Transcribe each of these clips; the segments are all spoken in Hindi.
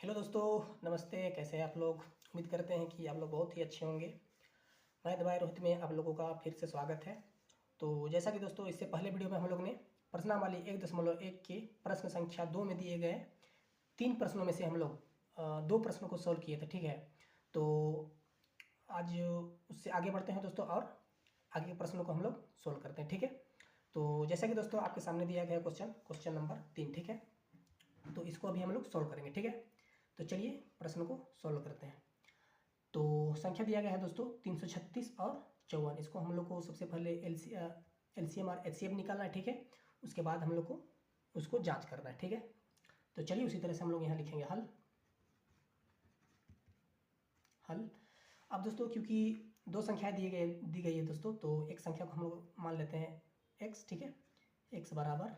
हेलो दोस्तों, नमस्ते। कैसे हैं आप लोग? उम्मीद करते हैं कि आप लोग बहुत ही अच्छे होंगे। मैं दवाई रोहित में आप लोगों का फिर से स्वागत है। तो जैसा कि दोस्तों इससे पहले वीडियो में हम लोग ने प्रश्नावली 1.1 के प्रश्न संख्या 2 में दिए गए 3 प्रश्नों में से हम लोग 2 प्रश्नों को सॉल्व किए थे। ठीक है, तो आज उससे आगे बढ़ते हैं दोस्तों और आगे के प्रश्नों को हम लोग सॉल्व करते हैं। ठीक है, तो जैसा कि दोस्तों आपके सामने दिया गया क्वेश्चन नंबर 3। ठीक है, तो इसको अभी हम लोग सॉल्व करेंगे। ठीक है, तो चलिए प्रश्न को सॉल्व करते हैं। तो संख्या दिया गया है दोस्तों 336 और 54। इसको हम लोग को सबसे पहले एलसीएम और एचसीएफ निकालना है। ठीक है, उसके बाद हम लोग को उसको जांच करना है। ठीक है, तो चलिए उसी तरह से हम लोग यहाँ लिखेंगे हल। अब दोस्तों क्योंकि दो संख्याएं दी गई है दोस्तों, तो एक संख्या को हम लोग मान लेते हैं x। ठीक है, x बराबर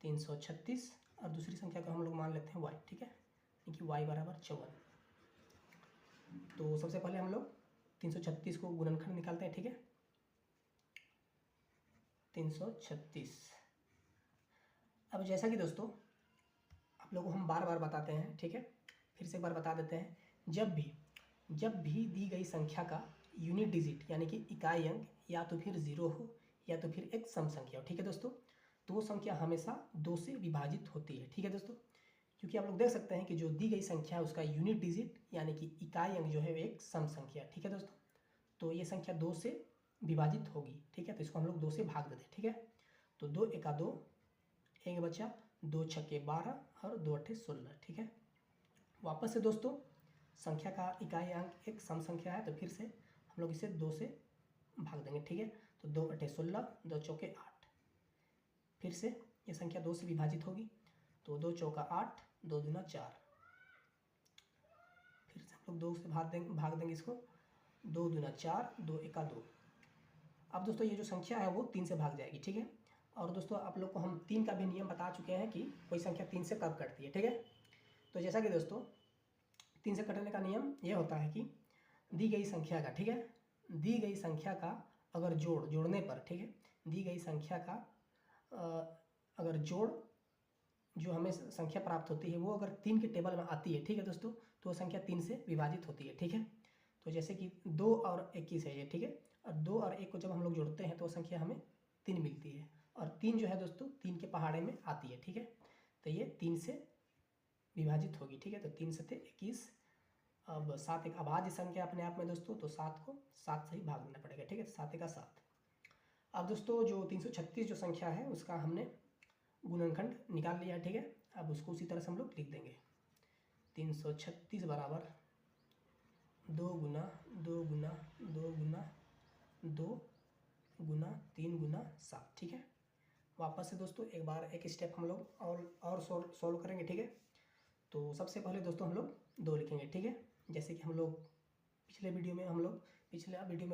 336 और दूसरी संख्या को हम लोग मान लेते हैं y। ठीक है, यानी कि y बराबर 54। तो सबसे पहले हम लोग 336 को गुणनखंड निकालते हैं। ठीक है, 336। अब जैसा कि दोस्तों आप लोगों को हम बार बार बताते हैं, ठीक है, फिर से एक बार बता देते हैं, जब भी दी गई संख्या का यूनिट डिजिट यानी कि इकाई अंक या तो फिर 0 हो या तो फिर एक सम संख्या हो, ठीक है दोस्तों, तो वो संख्या हमेशा 2 से विभाजित होती है। ठीक है दोस्तों, क्योंकि आप लोग देख सकते हैं कि जो दी गई संख्या है उसका यूनिट डिजिट यानी कि इकाई अंक जो है वो एक सम संख्या। ठीक है दोस्तों, तो ये संख्या 2 से विभाजित होगी। ठीक है, तो इसको हम लोग 2 से भाग देते हैं। ठीक है, तो 2 एका 2, एक बचा, 2 छक्के 12 और 2 अट्ठे 16। ठीक है, वापस से दोस्तों संख्या का इकाई अंक एक सम संख्या है, तो फिर से हम लोग इसे 2 से भाग देंगे। ठीक है, तो 2 अट्ठे 16, 2 चौके 8। फिर से ये संख्या 2 से विभाजित होगी, तो 2 चौका 8, 2 दूना 4। फिर से हम लोग 2 से भाग देंगे इसको, 2 दूना 4, 2 एका 2। अब दोस्तों ये जो संख्या है वो 3 से भाग जाएगी। ठीक है, और दोस्तों आप लोग को हम 3 का भी नियम बता चुके हैं कि कोई संख्या 3 से कब कटती है। ठीक है, तो जैसा कि दोस्तों 3 से कटने का नियम ये होता है कि दी गई संख्या का, ठीक है, दी गई संख्या का अगर जोड़ने पर, ठीक है, दी गई संख्या का अगर जोड़ जो हमें संख्या प्राप्त होती है वो अगर 3 के टेबल में आती है, ठीक है दोस्तों, तो वो संख्या 3 से विभाजित होती है। ठीक है, तो जैसे कि 2 और 21 है ये। ठीक है, और 2 और 1 को जब हम लोग जोड़ते हैं तो संख्या हमें 3 मिलती है, और 3 जो है दोस्तों 3 के पहाड़े में आती है। ठीक है, तो ये 3 से विभाजित होगी। ठीक है, तो 3 से 21। अब 7 एक अभाज्य संख्या अपने आप में दोस्तों, तो 7 को 7 से ही भाग देना पड़ेगा। ठीक है, 7 का 7। अब दोस्तों जो 336 जो संख्या है उसका हमने गुणनखंड निकाल लिया। ठीक है, अब उसको उसी तरह से हम लोग लिख देंगे, 336 बराबर 2 गुना 2 गुना 2 गुना 2 गुना 3 गुना 7। ठीक है, वापस से दोस्तों एक बार एक स्टेप हम लोग और सॉल्व करेंगे। ठीक है, तो सबसे पहले दोस्तों हम लोग 2 लिखेंगे। ठीक है, जैसे कि हम लोग पिछले वीडियो में भी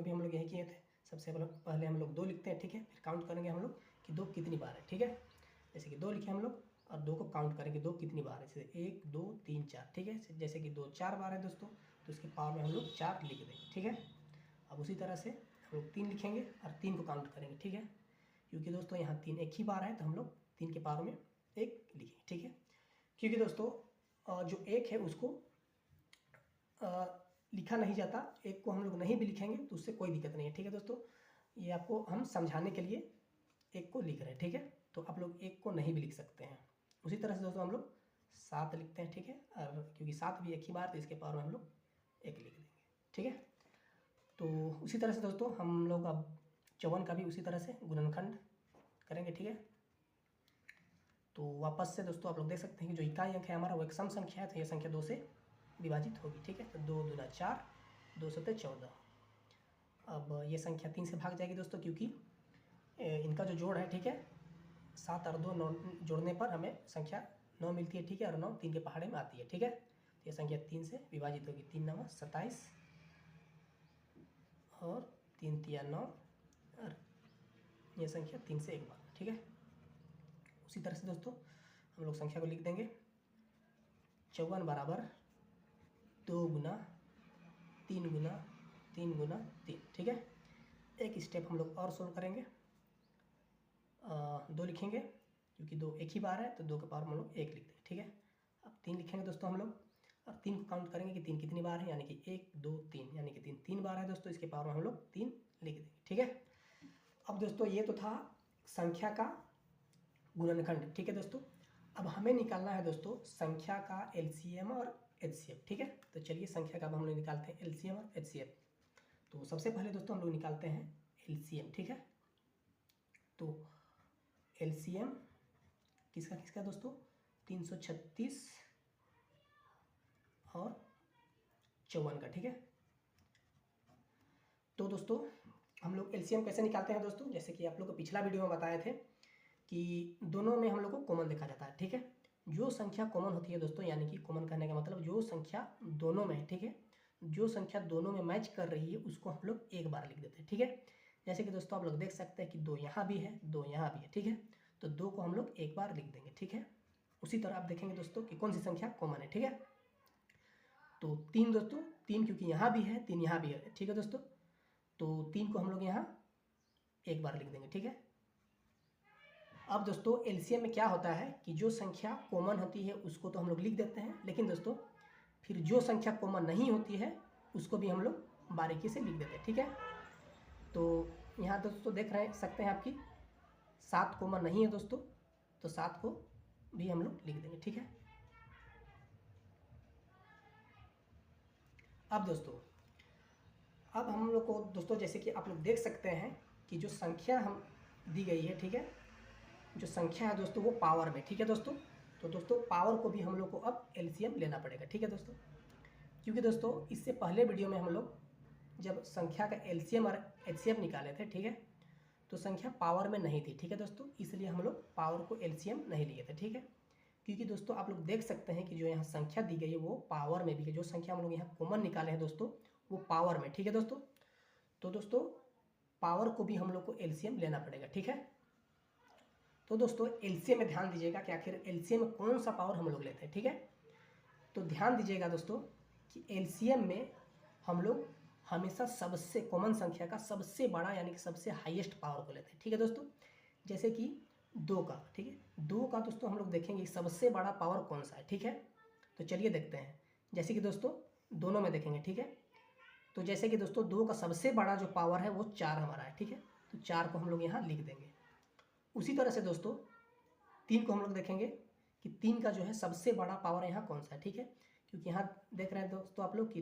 हम लोग यही किए थे। सबसे पहले हम लोग 2 लिखते हैं। ठीक है, फिर काउंट करेंगे हम लोग कि 2 कितनी बार है। ठीक है, जैसे कि 2 लिखे हम लोग और 2 को काउंट करेंगे 2 कितनी बार है, जैसे 1 2 3 4। ठीक है, जैसे कि 2 4 बार है दोस्तों, तो उसके पावर में हम लोग 4 लिख देंगे। ठीक है, अब उसी तरह से हम लोग 3 लिखेंगे और 3 को काउंट करेंगे। ठीक है, क्योंकि दोस्तों यहाँ 3 एक ही बार है तो हम लोग 3 के पावर में 1 लिखेंगे। ठीक है, क्योंकि दोस्तों जो 1 है उसको लिखा नहीं जाता, 1 को हम लोग नहीं भी लिखेंगे तो उससे कोई दिक्कत नहीं है। ठीक है दोस्तों, ये आपको हम समझाने के लिए 1 को लिख रहे हैं। ठीक है, तो आप लोग 1 को नहीं भी लिख सकते हैं। उसी तरह से दोस्तों हम लोग 7 लिखते हैं। ठीक है, और क्योंकि 7 भी एक ही बार तो इसके पावर में हम लोग 1 लिख देंगे। ठीक है, तो उसी तरह से दोस्तों हम लोग अब 54 का भी उसी तरह से गुणनखंड करेंगे। ठीक है, तो वापस से दोस्तों आप लोग देख सकते हैं कि जो इकाई अंक है हमारा वो एक सम संख्या है, तो यह संख्या 2 से विभाजित होगी। ठीक है, तो 2 दूना 4, 2 सत्ते 14। अब ये संख्या 3 से भाग जाएगी दोस्तों, क्योंकि इनका जो जोड़ है, ठीक है, 7 और 2 9 जोड़ने पर हमें संख्या 9 मिलती है। ठीक है, और 9 3 के पहाड़े में आती है। ठीक है, तो ये संख्या 3 से विभाजित होगी, 3 9 27 और 3 तिया 9, और ये संख्या 3 से एक बार। ठीक है, उसी तरह से दोस्तों हम लोग संख्या को लिख देंगे, 54 बराबर 2 गुना 3 गुना 3 गुना 3। ठीक है, एक स्टेप हम लोग और सोल्व करेंगे, 2 लिखेंगे क्योंकि 2 एक ही बार है, तो 2 के पावर में हम लोग 1 लिख देंगे। ठीक है, अब 3 लिखेंगे दोस्तों हम लोग, और 3 को काउंट करेंगे कि 3 कितनी बार है, यानी कि 1 2 3, यानी कि 3 बार है दोस्तों। इसके पावर में हम लोग 3 लिख देंगे, ठीक है। अब दोस्तों ये तो था संख्या का गुणनखंड, ठीक है दोस्तों। अब हमें निकालना है दोस्तों संख्या का एलसीएम और एचसीएफ, ठीक है। तो चलिए संख्या का अब हम लोग निकालते हैं एलसीएम और एचसीएफ। तो सबसे पहले दोस्तों हम लोग निकालते हैं एलसीएम, ठीक है। तो एलसीएम किसका किसका दोस्तों, 336 और 54 का, ठीक है। तो दोस्तों हम लोग एलसीएम कैसे निकालते हैं दोस्तों, जैसे कि आप लोग को पिछला वीडियो में बताए थे कि दोनों में हम लोग को कॉमन देखा जाता है, ठीक है। जो संख्या कॉमन होती है दोस्तों, यानी कि कॉमन कहने का मतलब जो संख्या दोनों में है, ठीक है, जो संख्या दोनों में मैच कर रही है उसको हम लोग एक बार लिख देते हैं, ठीक है। जैसे कि दोस्तों आप लोग देख सकते हैं कि 2 यहाँ भी है, 2 यहाँ भी है, ठीक है। तो 2 को हम लोग एक बार लिख देंगे, ठीक है। उसी तरह आप देखेंगे दोस्तों कि कौन सी संख्या कॉमन है, ठीक है। तो 3 दोस्तों, 3 क्योंकि यहाँ भी है, 3 यहाँ भी है, ठीक है दोस्तों। तो 3 को हम लोग यहाँ एक बार लिख देंगे, ठीक है। अब दोस्तों एलसीएम में क्या होता है कि जो संख्या कॉमन होती है उसको तो हम लोग लिख देते हैं, लेकिन दोस्तों फिर जो संख्या कॉमन नहीं होती है उसको भी हम लोग बारीकी से लिख देते हैं, ठीक है। तो यहाँ दोस्तों देख रहे सकते हैं आपकी 7 कॉमन नहीं है दोस्तों, तो 7 को भी हम लोग लिख देंगे, ठीक है। अब दोस्तों अब हम लोग को दोस्तों जैसे कि आप लोग देख सकते हैं कि जो संख्या हम दी गई है, ठीक है, जो संख्या है दोस्तों वो पावर में, ठीक है दोस्तों। तो दोस्तों पावर को भी हम लोग को अब एलसीएम लेना पड़ेगा, ठीक है दोस्तों। क्योंकि दोस्तों इससे पहले वीडियो में हम लोग जब संख्या का एलसीएम और एचसीएफ निकाले थे, ठीक है, तो संख्या पावर में नहीं थी, ठीक है दोस्तों, इसलिए हम लोग पावर को एलसीएम नहीं लिए थे, ठीक है। क्योंकि दोस्तों आप लोग देख सकते हैं कि जो यहाँ संख्या दी गई है वो पावर में भी है, जो संख्या हम लोग यहाँ कॉमन निकाले हैं दोस्तों वो पावर में, ठीक है दोस्तों। तो दोस्तों पावर को भी हम लोग को एलसीएम लेना पड़ेगा, ठीक है। तो दोस्तों एलसीएम में ध्यान दीजिएगा कि आखिर एलसीएम में कौन सा पावर हम लोग लेते हैं, ठीक है। तो ध्यान दीजिएगा दोस्तों कि एलसीएम में हम लोग हमेशा सबसे कॉमन संख्या का सबसे बड़ा यानी कि सबसे हाईएस्ट पावर को लेते हैं, ठीक है दोस्तों। जैसे कि 2 का, ठीक है, 2 का दोस्तों हम लोग देखेंगे सबसे बड़ा पावर कौन सा है, ठीक है। तो चलिए देखते हैं। जैसे कि दोस्तों दोनों में देखेंगे, ठीक है। तो जैसे कि दोस्तों 2 का सबसे बड़ा जो पावर है वो 4 हमारा है, ठीक है। तो 4 को हम लोग यहाँ लिख देंगे। उसी तरह से दोस्तों 3 को हम लोग देखेंगे कि 3 का जो है सबसे बड़ा पावर यहाँ कौन सा है, ठीक है। क्योंकि यहाँ देख रहे हैं दोस्तों आप लोग कि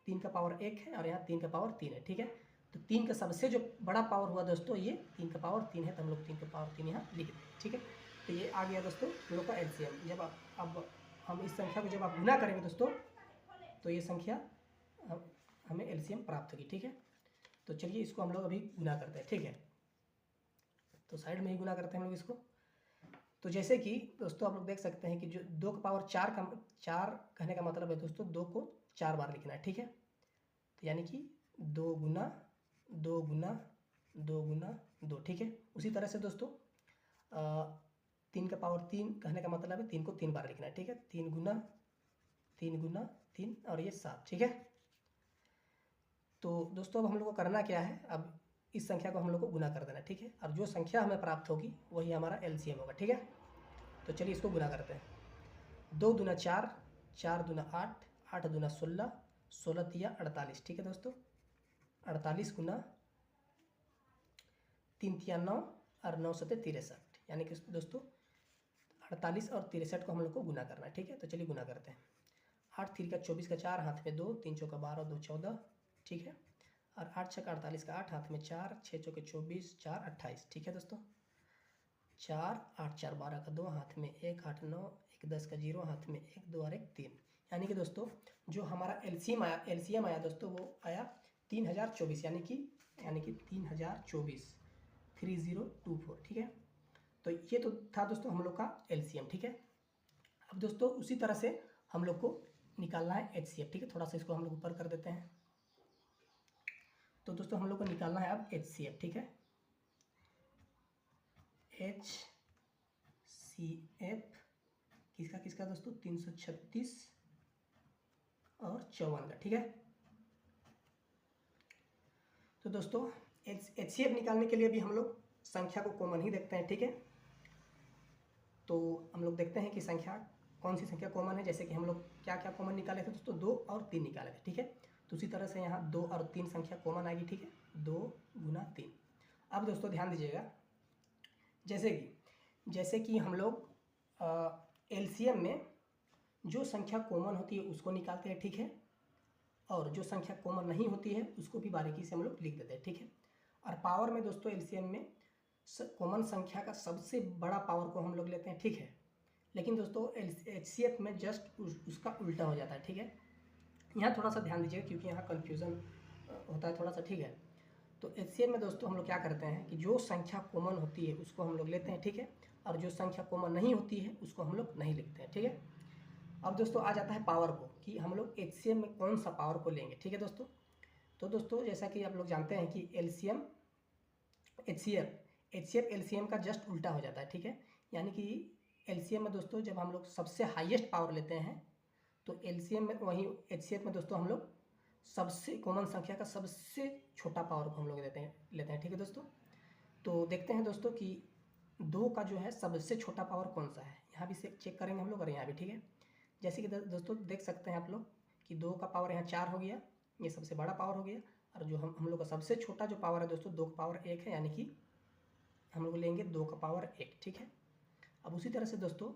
3 का पावर 1 है और यहाँ 3 का पावर 3 है, ठीक है। तो 3 का सबसे जो बड़ा पावर हुआ दोस्तों ये 3 का पावर 3 है, तो हम लोग 3 का पावर 3 यहाँ लिख देंगे, ठीक है। तो ये आ गया दोस्तों हम लोग का एलसीएम। जब अब हम इस संख्या को जब आप गुना करेंगे दोस्तों तो ये संख्या हमें एलसीएम प्राप्त होगी, ठीक है। तो चलिए इसको हम लोग अभी गुना करते हैं, ठीक है। तो साइड में ही गुना करते हैं हम लोग इसको। तो जैसे कि दोस्तों आप लोग देख सकते हैं कि जो 2 का पावर 4 कहने का मतलब है दोस्तों 2 को 4 बार लिखना है, ठीक है। तो यानी कि 2 गुना 2 गुना 2 गुना 2, ठीक है। उसी तरह से दोस्तों 3 का पावर 3 कहने का मतलब है 3 को 3 बार लिखना है, ठीक है। 3 गुना 3 और ये 7, ठीक है। तो दोस्तों अब हम लोग को करना क्या है, अब इस संख्या को हम लोग को गुना कर देना, ठीक है। और जो संख्या हमें प्राप्त होगी वही हमारा एलसीएम होगा, ठीक है। तो चलिए इसको गुना करते हैं। 2 दूना 4, 4 दूना 8, 8 दूना 16, 16 तिया 48, ठीक है दोस्तों। 48 गुना 3 तिया 9 और 9 सते 63, यानी कि दोस्तों 48 और 63 को हम लोग को गुना करना है, ठीक है। तो चलिए गुना करते हैं। 8 3 का 24 का 4 हाथ में 2, 3 चौका 12 2 14, ठीक है। और 8 6 का 48 का 8 हाथ में 4, 6 चौके 24 4 28, ठीक है दोस्तों। 4 8 4 12 का 2 हाथ में 1 8 9 1 10 का 0 हाथ में 1 2 और 1 3, यानी कि दोस्तों जो हमारा एलसीएम आया दोस्तों वो आया 3024, यानी कि 3024 3024, ठीक है। तो ये तो था दोस्तों हम लोग का एलसीएम, ठीक है। अब दोस्तों उसी तरह से हम लोग को निकालना है एचसीएफ, ठीक है। थोड़ा सा इसको हम लोग ऊपर कर देते हैं। तो दोस्तों हम लोग को निकालना है अब एचसीएफ, ठीक है। एचसीएफ किसका किसका दोस्तों, 336 और 54 का, ठीक है। तो दोस्तों एचसीएफ निकालने के लिए भी हम लोग संख्या को कॉमन ही देखते हैं, ठीक है। तो हम लोग देखते हैं कि संख्या कौन सी संख्या कॉमन है, जैसे कि हम लोग क्या क्या कॉमन निकाले थे दोस्तों, 2 और 3 निकाले थे, ठीक है। तो उसी तरह से यहाँ 2 और 3 संख्या कॉमन आएगी, ठीक है, 2 गुना 3। अब दोस्तों ध्यान दीजिएगा, जैसे कि हम लोग एलसीएम में जो संख्या कॉमन होती है उसको निकालते हैं, ठीक है, और जो संख्या कॉमन नहीं होती है उसको भी बारीकी से हम लोग लिख देते हैं, ठीक है। और पावर में दोस्तों एलसीएम में कॉमन संख्या का सबसे बड़ा पावर को हम लोग लेते हैं, ठीक है। लेकिन दोस्तों एचसीएफ में जस्ट उसका उल्टा हो जाता है, ठीक है। यहाँ थोड़ा सा ध्यान दीजिएगा क्योंकि यहाँ कन्फ्यूज़न होता है थोड़ा सा, ठीक है। तो एचसीएफ में दोस्तों हम लोग क्या करते हैं कि जो संख्या कॉमन होती है उसको हम लोग लेते हैं, ठीक है, और जो संख्या कॉमन नहीं होती है उसको हम लोग नहीं लिखते हैं, ठीक है। अब दोस्तों आ जाता है पावर को, कि हम लोग एचसीएफ में कौन सा पावर को लेंगे, ठीक है दोस्तों। तो दोस्तों जैसा कि आप लोग जानते हैं कि एलसीएम एचसीएफ एलसीएम का जस्ट उल्टा हो जाता है, ठीक है। यानी कि एलसीएम में दोस्तों जब हम लोग सबसे हाईएस्ट पावर लेते हैं तो एलसीएम में, वहीं एचसीएफ में दोस्तों हम लोग सबसे कॉमन संख्या का सबसे छोटा पावर को हम लोग लेते हैं, ठीक है दोस्तों। तो देखते हैं दोस्तों कि 2 का जो है सबसे छोटा पावर कौन सा है, यहाँ भी चेक करेंगे हम लोग और यहाँ भी, ठीक है। जैसे कि दोस्तों देख सकते हैं आप लोग कि 2 का पावर यहाँ 4 हो गया, ये सबसे बड़ा पावर हो गया, और जो हम लोग का सबसे छोटा जो पावर है दोस्तों 2 का पावर 1 है, यानी कि हम लोग लेंगे 2 का पावर 1, ठीक है। अब उसी तरह से दोस्तों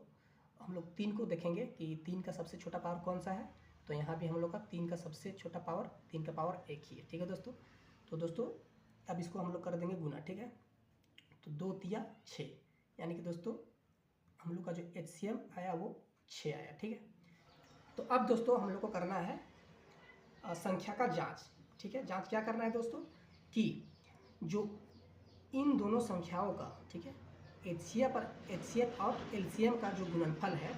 हम लोग 3 को देखेंगे कि 3 का सबसे छोटा पावर कौन सा है, तो यहाँ भी हम लोग का 3 का सबसे छोटा पावर 3 का पावर 1 ही है, ठीक है दोस्तों। तो दोस्तों अब इसको हम लोग कर देंगे गुना, ठीक है। तो 2 तिया 6, यानी कि दोस्तों हम लोग का जो एचसीएम आया वो 6 आया, ठीक है। तो अब दोस्तों हम लोग को करना है संख्या का जांच, ठीक है। जांच क्या करना है दोस्तों कि जो इन दोनों संख्याओं का, ठीक है, एचसीएफ और एलसीएम का जो गुणनफल है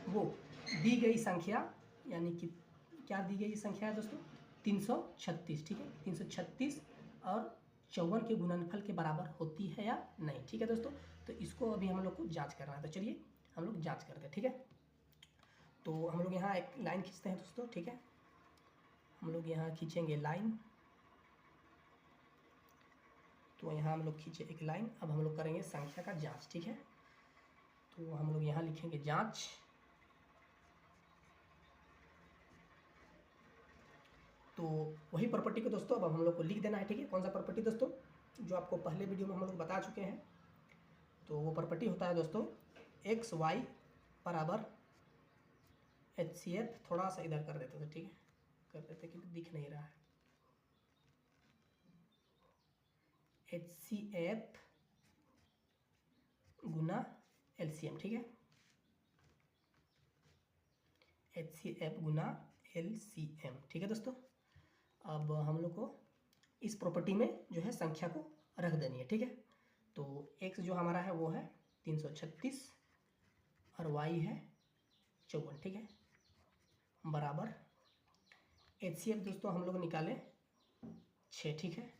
वो दी गई संख्या, यानी कि क्या दी गई संख्या है दोस्तों 336, ठीक है, 336 और 54 के गुणनफल के बराबर होती है या नहीं, ठीक है दोस्तों। तो इसको अभी हम लोग को जांच करना है, तो चलिए हम लोग जांच करते हैं, ठीक है। तो हम लोग यहाँ एक लाइन खींचते हैं दोस्तों, ठीक है। हम लोग यहाँ खींचेंगे लाइन, तो यहाँ हम लोग खींचे एक लाइन। अब हम लोग करेंगे संख्या का जांच, ठीक है। तो हम लोग यहाँ लिखेंगे जांच, तो वही प्रॉपर्टी को दोस्तों अब हम लोग को लिख देना है, ठीक है। कौन सा प्रॉपर्टी दोस्तों, जो आपको पहले वीडियो में हम लोग बता चुके हैं। तो वो प्रॉपर्टी होता है दोस्तों एक्स वाई बराबर एचसीएफ, थोड़ा सा इधर कर देते थे, ठीक है, कर देते क्योंकि दिख नहीं रहा है, एचसीएफ गुना एलसीएम, ठीक है, एचसीएफ गुना एलसीएम, ठीक है दोस्तों। अब हम लोग को इस प्रॉपर्टी में जो है संख्या को रख देनी है, ठीक है। तो x जो हमारा है वो है 336 और y है 54, ठीक है, बराबर एचसीएफ दोस्तों हम लोग निकाले 6, ठीक है,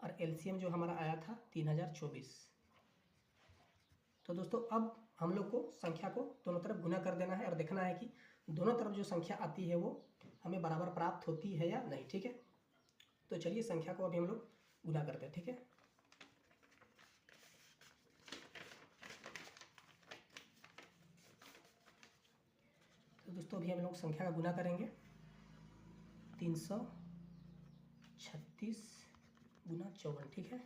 और एलसीएम जो हमारा आया था 3024। तो दोस्तों अब हम लोग को संख्या को दोनों तरफ गुना कर देना है और देखना है कि दोनों तरफ जो संख्या आती है वो हमें बराबर प्राप्त होती है या नहीं, ठीक है। तो चलिए संख्या को अभी हम लोग गुना करते हैं, ठीक है। तो दोस्तों अभी हम लोग संख्या का गुना करेंगे, 336 गुना 54, ठीक है।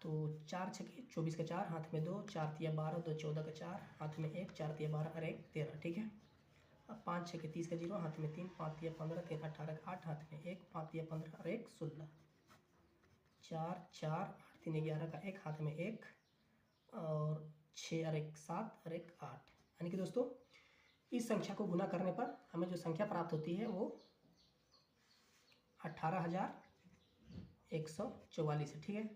तो 4 छके 24 का 4, हाथ में 2, 4 तिया 12, 2 14 का 4, हाथ में 1, 4 तिया 12 और 1 13, ठीक है। अब 5 छके 30 का 0, हाथ में 3, 5 तिया 15, 3 18 का 8, हाथ में 1, 5 तिया 15 और 1 16, 4 4 8 3 11 का 1, हाथ में 1 और 6 और 1 7 और 1 8, यानी कि दोस्तों इस संख्या को गुना करने पर हमें जो संख्या प्राप्त होती है वो 18,144 है, ठीक है।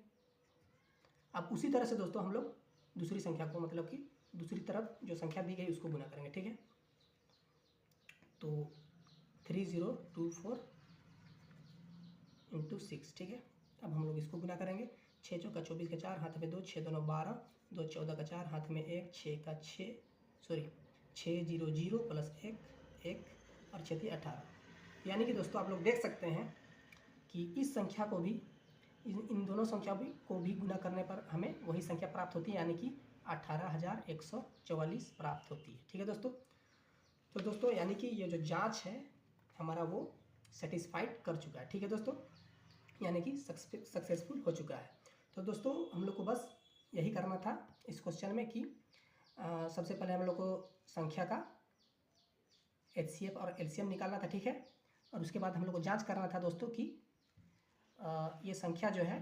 अब उसी तरह से दोस्तों हम लोग दूसरी संख्या को, मतलब कि दूसरी तरफ जो संख्या दी गई उसको गुना करेंगे, ठीक है। तो 3024 × 6, ठीक है। अब हम लोग इसको गुना करेंगे, 6 चौका 24 का 4, हाथ में 2, 6 2 12, 2 14 का 4, हाथ में 1, 6 का 6 6 0 0 प्लस 1 1 और 6 18, यानी कि दोस्तों आप लोग देख सकते हैं कि इस संख्या को भी, इन दोनों संख्या को भी गुना करने पर हमें वही संख्या प्राप्त होती है, यानी कि 18,144 प्राप्त होती है। ठीक है दोस्तों। तो दोस्तों यानी कि ये जो जांच है हमारा वो सेटिस्फाइड कर चुका है। ठीक है दोस्तों, यानी कि सक्सेसफुल हो चुका है। तो दोस्तों हम लोग को बस यही करना था इस क्वेश्चन में कि सबसे पहले हम लोग को संख्या का HCF और LCM निकालना था। ठीक है, और उसके बाद हम लोग को जांच करना था दोस्तों कि ये संख्या जो है,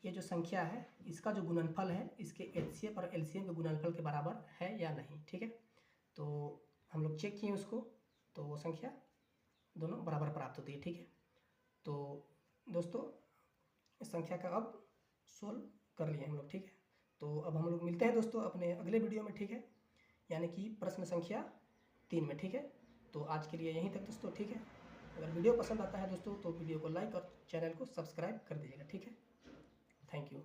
ये जो संख्या है इसका जो गुणनफल है इसके HCF और LCM के गुणनफल के बराबर है या नहीं। ठीक है, तो हम लोग चेक किए उसको, तो वो संख्या दोनों बराबर प्राप्त होती है। ठीक है, तो दोस्तों इस संख्या का अब सोल्व कर लिए हम लोग। ठीक है, तो अब हम लोग मिलते हैं दोस्तों अपने अगले वीडियो में। ठीक है, यानी कि प्रश्न संख्या 3 में। ठीक है, तो आज के लिए यहीं तक दोस्तों। ठीक है, अगर वीडियो पसंद आता है दोस्तों तो वीडियो को लाइक और चैनल को सब्सक्राइब कर दीजिएगा। ठीक है, थैंक यू।